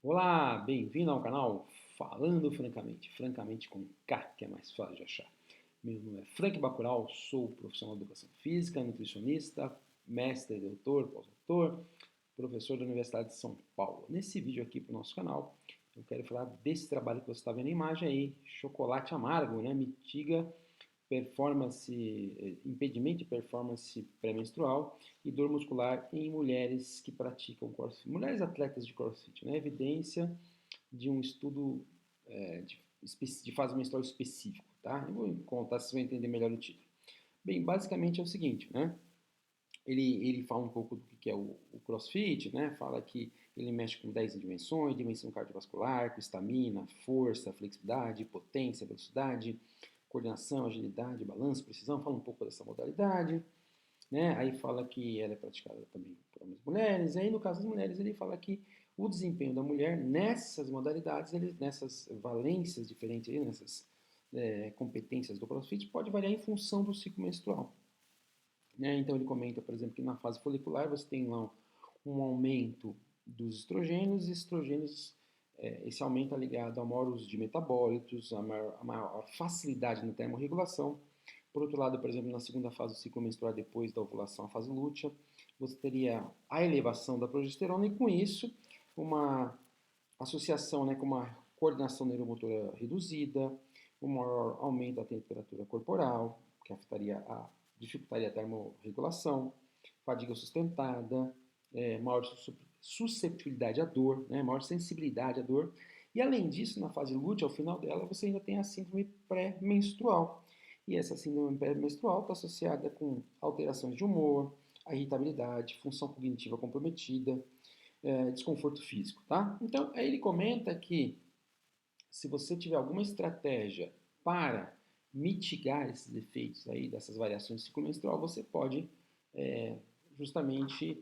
Olá, bem-vindo ao canal Falando Francamente, francamente com K, que é mais fácil de achar. Meu nome é Frank Bacurau, sou profissional de educação física, nutricionista, mestre, doutor, pós-doutor, professor da Universidade de São Paulo. Nesse vídeo aqui para o nosso canal, eu quero falar desse trabalho que você está vendo na imagem aí, chocolate amargo, né? Mitiga impedimento de performance pré-menstrual e dor muscular em mulheres que praticam CrossFit. Mulheres atletas de CrossFit, né? Evidência de um estudo de fase menstrual específico, tá? Eu vou contar, vocês vão entender melhor o título. Bem, basicamente é o seguinte, né? Ele fala um pouco do que é o CrossFit, né? Fala que ele mexe com 10 dimensões, dimensão cardiovascular, com estamina, força, flexibilidade, potência, velocidade, coordenação, agilidade, balanço, precisão. Fala um pouco dessa modalidade, né? Aí fala que ela é praticada também por homens e mulheres. Aí no caso das mulheres ele fala que o desempenho da mulher nessas modalidades, nessas valências diferentes, nessas competências do CrossFit, pode variar em função do ciclo menstrual. Né? Então ele comenta, por exemplo, que na fase folicular você tem lá um aumento dos estrogênios, e estrogênios, esse aumento é ligado a maior uso de metabólitos, a maior facilidade na termorregulação. Por outro lado, por exemplo, na segunda fase do ciclo menstrual, depois da ovulação, a fase lútea, você teria a elevação da progesterona e com isso uma associação, né, com uma coordenação neuromotora reduzida, um maior aumento da temperatura corporal, que dificultaria a termorregulação, fadiga sustentada, maior susceptibilidade à dor, né, maior sensibilidade à dor. E além disso, na fase lútea, ao final dela, você ainda tem a síndrome pré-menstrual. E essa síndrome pré-menstrual está associada com alterações de humor, a irritabilidade, função cognitiva comprometida, desconforto físico, tá? Então, aí ele comenta que se você tiver alguma estratégia para mitigar esses efeitos aí dessas variações do ciclo menstrual, você pode justamente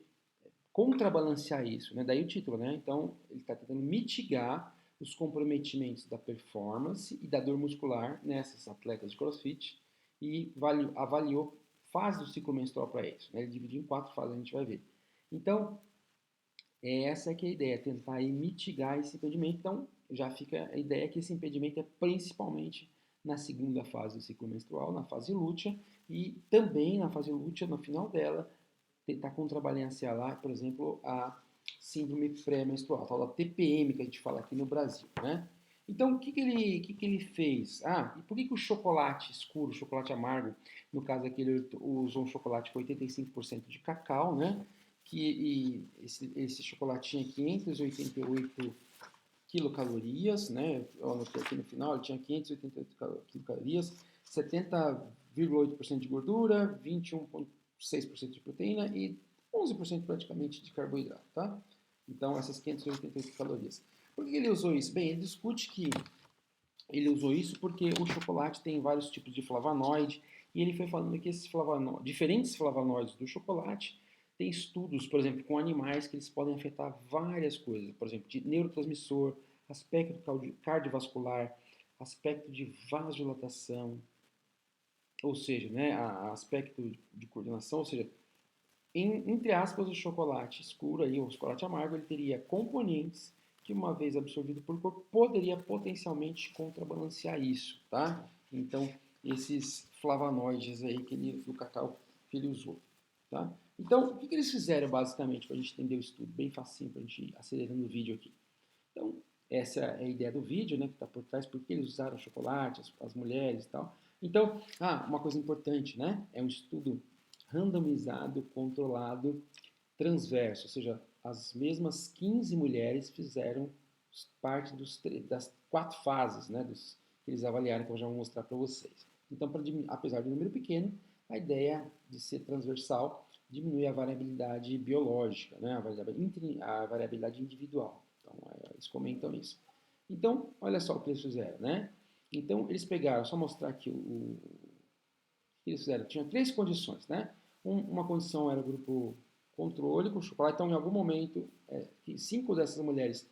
contrabalancear isso, né? Daí o título, né? Então, ele está tentando mitigar os comprometimentos da performance e da dor muscular nessas atletas de CrossFit e avaliou fase do ciclo menstrual para isso, né? Ele dividiu em 4 fases, a gente vai ver. Então, essa que é a ideia, tentar aí mitigar esse impedimento. Então, já fica a ideia que esse impedimento é principalmente na segunda fase do ciclo menstrual, na fase lútea, e também na fase lútea, no final dela, tentar contrabalancear lá, por exemplo, a síndrome pré-menstrual, a tal da TPM que a gente fala aqui no Brasil, né? Então, o que ele fez? Ah, e por que o chocolate escuro, o chocolate amargo, no caso aqui ele usou um chocolate com 85% de cacau, né? Esse chocolate tinha 588 quilocalorias, né? Eu anotei aqui no final, ele tinha 588 quilocalorias, 70,8% de gordura, 21,6% de proteína e 11% praticamente de carboidrato, tá? Então, essas 588 calorias. Por que ele usou isso? Bem, ele discute que ele usou isso porque o chocolate tem vários tipos de flavonoide e ele foi falando que esses diferentes flavonoides do chocolate tem estudos, por exemplo, com animais que eles podem afetar várias coisas, por exemplo, de neurotransmissor, aspecto cardiovascular, aspecto de vasodilatação, ou seja, né, aspecto de coordenação, ou seja, entre aspas, o chocolate escuro, aí, o chocolate amargo, ele teria componentes que, uma vez absorvido por corpo, poderia potencialmente contrabalancear isso, tá? Então, esses flavonoides aí do cacau que ele usou, tá? Então, o que eles fizeram, basicamente, para a gente entender o estudo? Bem facinho, para a gente ir acelerando o vídeo aqui. Então, essa é a ideia do vídeo, né, que está por trás, porque eles usaram chocolate, as mulheres e tal. Então, uma coisa importante, né, é um estudo randomizado, controlado, transverso, ou seja, as mesmas 15 mulheres fizeram parte das 4 fases, né, que eles avaliaram, que eu já vou mostrar para vocês. Então, apesar do número pequeno, a ideia de ser transversal diminui a variabilidade biológica, né, a variabilidade individual. Então, eles comentam isso. Então, olha só o que eles fizeram, né? Então, eles pegaram, só mostrar aqui o que eles fizeram. Tinha 3 condições, né? Uma condição era o grupo controle com chocolate. Então, em algum momento, 5 dessas mulheres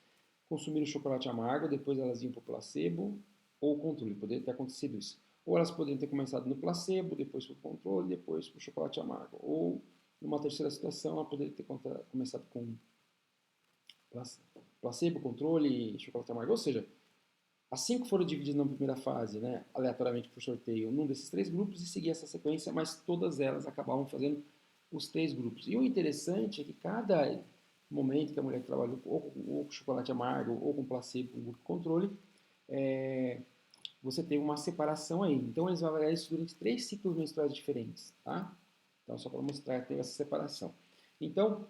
consumiram chocolate amargo, depois elas iam para o placebo ou controle. Poderia ter acontecido isso. Ou elas poderiam ter começado no placebo, depois para o controle, depois para o chocolate amargo. Ou, numa terceira situação, ela poderia ter começado com placebo. placebo, controle e chocolate amargo. Ou seja, as 5 foram divididas na primeira fase, né, aleatoriamente por sorteio, num desses 3 grupos e seguia essa sequência, mas todas elas acabavam fazendo os 3 grupos. E o interessante é que cada momento que a mulher trabalhou ou com chocolate amargo ou com placebo, com grupo controle, você tem uma separação aí. Então eles vão avaliar isso durante 3 ciclos menstruais diferentes, tá? Então só para mostrar que tem essa separação. Então,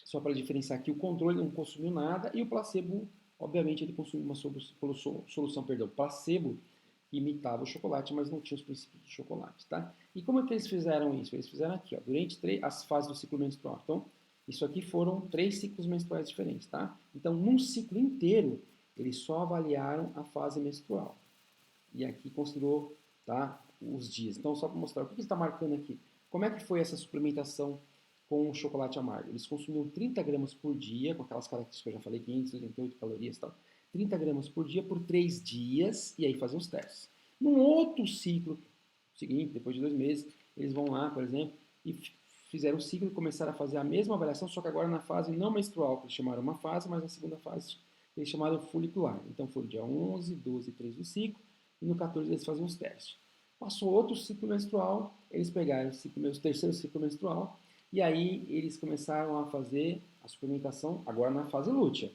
só para diferenciar aqui, o controle não consumiu nada e o placebo, obviamente, ele consumiu uma solução, placebo, que imitava o chocolate, mas não tinha os princípios do chocolate, tá? E como é que eles fizeram isso? Eles fizeram aqui, ó, durante as fases do ciclo menstrual. Então, isso aqui foram 3 ciclos menstruais diferentes, tá? Então, num ciclo inteiro, eles só avaliaram a fase menstrual. E aqui considerou, tá, os dias. Então, só para mostrar, o que está marcando aqui? Como é que foi essa suplementação com o chocolate amargo? Eles consumiam 30 gramas por dia, com aquelas características que eu já falei, 588 calorias e tal. 30 gramas por dia por 3 dias, e aí faziam os testes. Num outro ciclo seguinte, depois de 2 meses, eles vão lá, por exemplo, e fizeram o ciclo e começaram a fazer a mesma avaliação, só que agora na fase não menstrual, que eles chamaram uma fase, mas na segunda fase eles chamaram folicular. Então foi o dia 11, 12 e 3 do ciclo, e no 14 eles faziam os testes. Passou outro ciclo menstrual, eles pegaram o terceiro ciclo menstrual, e aí eles começaram a fazer a suplementação agora na fase lútea,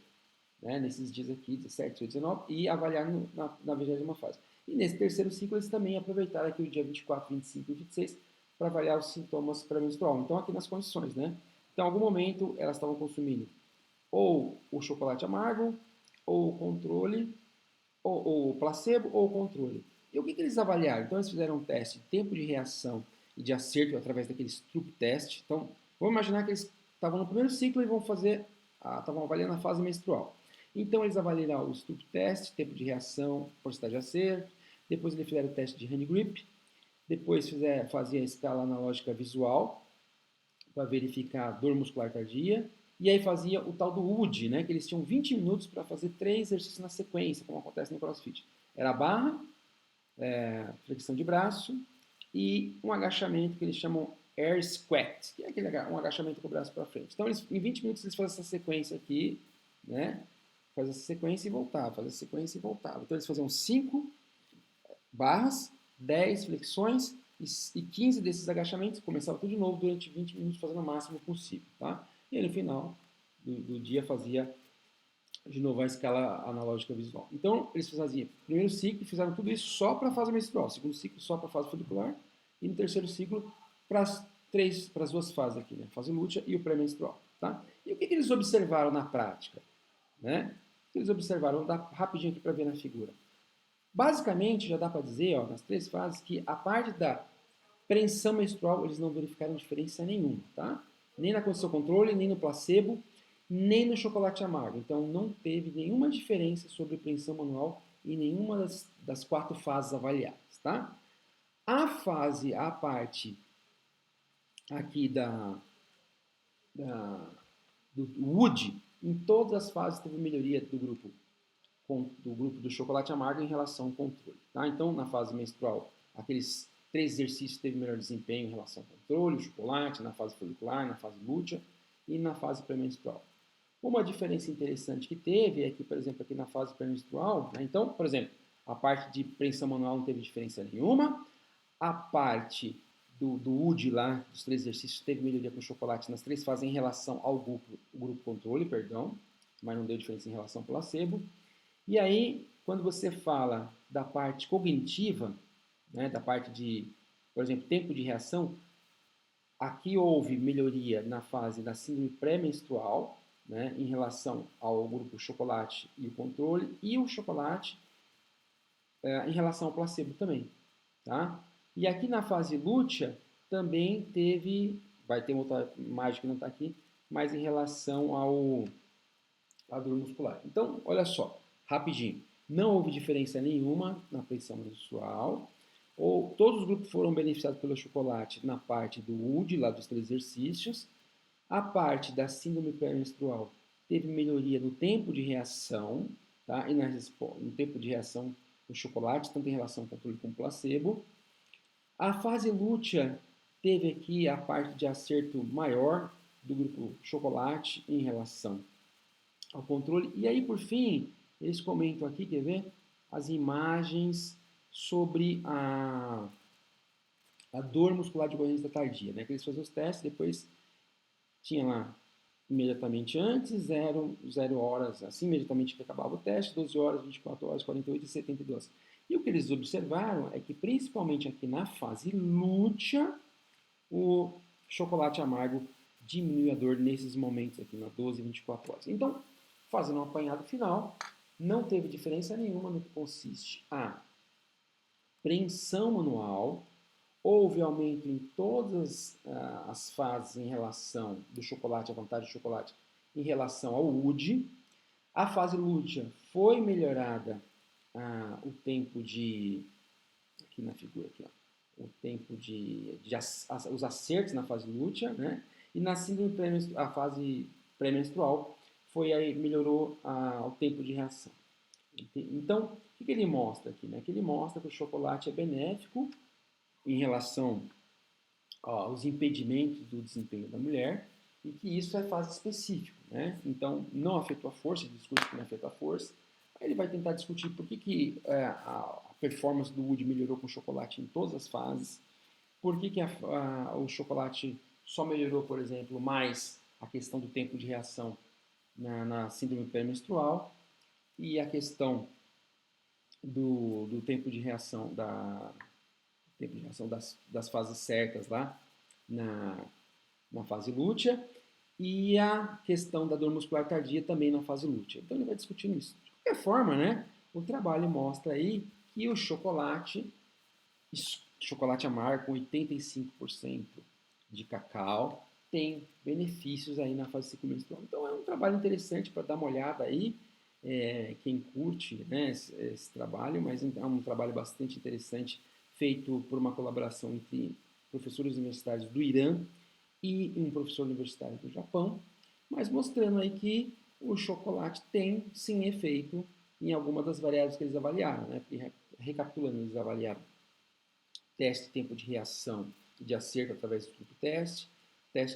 né, nesses dias aqui, 17, 18, 19, e avaliar na 20ª fase. E nesse terceiro ciclo eles também aproveitaram aqui o dia 24, 25 e 26 para avaliar os sintomas pré-menstrual. Então aqui nas condições, né? Então em algum momento elas estavam consumindo ou o chocolate amargo, ou o controle, ou o placebo, ou o controle. E o que eles avaliaram? Então eles fizeram um teste de tempo de reação e de acerto através daqueles Stroop test. Então vamos imaginar que eles estavam no primeiro ciclo e vão fazer, estavam avaliando a fase menstrual. Então eles avaliaram o Stroop test, tempo de reação, porcentagem de acerto. Depois eles fizeram o teste de hand grip. Depois faziam a escala analógica visual para verificar a dor muscular tardia. E aí fazia o tal do WOD, né, que eles tinham 20 minutos para fazer 3 exercícios na sequência, como acontece no CrossFit. Era a barra, flexão de braço e um agachamento que eles chamam air squat, que é um agachamento com o braço para frente. Então, em 20 minutos eles fazem essa sequência aqui, né? Faz essa sequência e voltava, faz essa sequência e voltava. Então eles faziam 5 barras, 10 flexões e 15 desses agachamentos, começava tudo de novo durante 20 minutos fazendo o máximo possível, tá? E aí no final do dia fazia de novo a escala analógica visual. Então eles faziam primeiro ciclo, fizeram tudo isso só para a fase menstrual, segundo ciclo só para a fase folicular e no terceiro ciclo para as duas fases aqui, né? Fase lútea e o pré-menstrual, tá? E o que eles observaram na prática, né? Eles observaram, vou dar rapidinho aqui para ver na figura. Basicamente, já dá para dizer, ó, nas 3 fases, que a parte da preensão menstrual eles não verificaram diferença nenhuma, tá? Nem na condição controle, nem no placebo, nem no chocolate amargo. Então, não teve nenhuma diferença sobre preensão manual em nenhuma das 4 fases avaliadas, tá? A parte aqui do Wood, em todas as fases teve melhoria do grupo do chocolate amargo em relação ao controle. Tá? Então, na fase menstrual, aqueles 3 exercícios teve melhor desempenho em relação ao controle, o chocolate, na fase folicular, na fase lútea e na fase pré-menstrual. Uma diferença interessante que teve é que, por exemplo, aqui na fase pré-menstrual, né, então, por exemplo, a parte de preensão manual não teve diferença nenhuma, a parte do UD lá, dos 3 exercícios, teve melhoria com o chocolate nas 3 fases em relação ao grupo controle, perdão, mas não deu diferença em relação ao placebo. E aí, quando você fala da parte cognitiva, né, da parte de, por exemplo, tempo de reação, aqui houve melhoria na fase da síndrome pré-menstrual, né, em relação ao grupo chocolate e o controle, e o chocolate em relação ao placebo também. Tá? E aqui na fase lútea também teve, vai ter uma outra imagem que não está aqui, mas em relação à dor muscular. Então, olha só, rapidinho. Não houve diferença nenhuma na pressão menstrual. Todos os grupos foram beneficiados pelo chocolate na parte do UD, lá dos 3 exercícios. A parte da síndrome pré-menstrual teve melhoria no tempo de reação, tá? E no tempo de reação do chocolate, tanto em relação ao controle como placebo. A fase lútea teve aqui a parte de acerto maior do grupo chocolate em relação ao controle. E aí, por fim, eles comentam aqui, quer ver? As imagens sobre a dor muscular de corrência tardia, né? Que eles faziam os testes, depois tinha lá imediatamente antes, 0 horas, assim, imediatamente que acabava o teste, 12 horas, 24 horas, 48 e 72. E o que eles observaram é que, principalmente aqui na fase lútea, o chocolate amargo diminui a dor nesses momentos aqui, na 12 e 24 horas. Então, fazendo um apanhado final, não teve diferença nenhuma no que consiste a preensão manual. Houve aumento em todas as fases em relação do chocolate, a vantagem do chocolate, em relação ao UD. A fase lútea foi melhorada o tempo de, aqui na figura, aqui, ó, o tempo os acertos na fase lútea, né? E na síndrome a fase pré-menstrual foi aí, melhorou o tempo de reação. Então, o que ele mostra aqui? Né? Que ele mostra que o chocolate é benéfico em relação aos impedimentos do desempenho da mulher e que isso é fase específica, né? Então, não afetou a força, ele discute que não afetou a força. Aí ele vai tentar discutir por que a performance do Wood melhorou com o chocolate em todas as fases, por que o chocolate só melhorou, por exemplo, mais a questão do tempo de reação na síndrome pré-menstrual e a questão do tempo de reação das fases certas lá na fase lútea e a questão da dor muscular tardia também na fase lútea. Então ele vai discutindo isso. De qualquer forma, né, o trabalho mostra aí que o chocolate amargo com 85% de cacau tem benefícios aí na fase ciclo menstrual. Então é um trabalho interessante para dar uma olhada aí, quem curte, né, esse trabalho, mas é um trabalho bastante interessante feito por uma colaboração entre professores universitários do Irã e um professor universitário do Japão, mas mostrando aí que o chocolate tem sim efeito em alguma das variáveis que eles avaliaram, né? Recapitulando, eles avaliaram teste de tempo de reação e de acerto através do grupo teste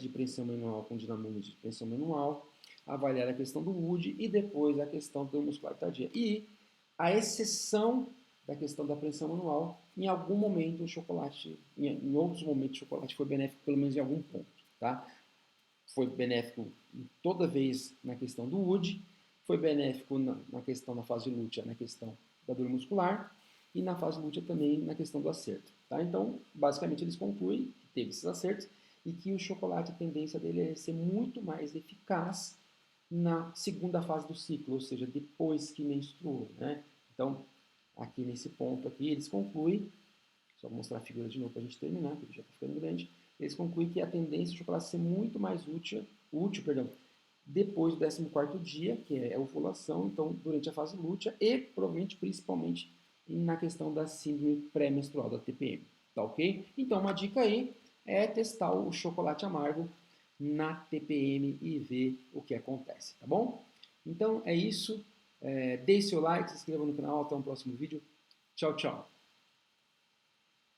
de pressão manual com dinamômetro de pressão manual, avaliar a questão do Wood e depois a questão do muscular tardia. E a exceção da questão da pressão manual, em algum momento o chocolate, em outros momentos o chocolate foi benéfico pelo menos em algum ponto, tá? Foi benéfico toda vez na questão do Wood, foi benéfico na questão da fase lútea, na questão da dor muscular e na fase lútea também na questão do acerto, tá? Então, basicamente eles concluem que teve esses acertos e que o chocolate, a tendência dele é ser muito mais eficaz na segunda fase do ciclo, ou seja, depois que menstruou, né? Então, aqui nesse ponto aqui, eles concluem, só vou mostrar a figura de novo para a gente terminar, porque já está ficando grande, eles concluem que a tendência do chocolate ser muito mais útil depois do 14º dia, que é a ovulação, então durante a fase lútea e provavelmente principalmente na questão da síndrome pré-menstrual, da TPM, tá ok? Então uma dica aí é testar o chocolate amargo na TPM e ver o que acontece, tá bom? Então é isso, deixe seu like, se inscreva no canal, até o próximo vídeo, tchau, tchau!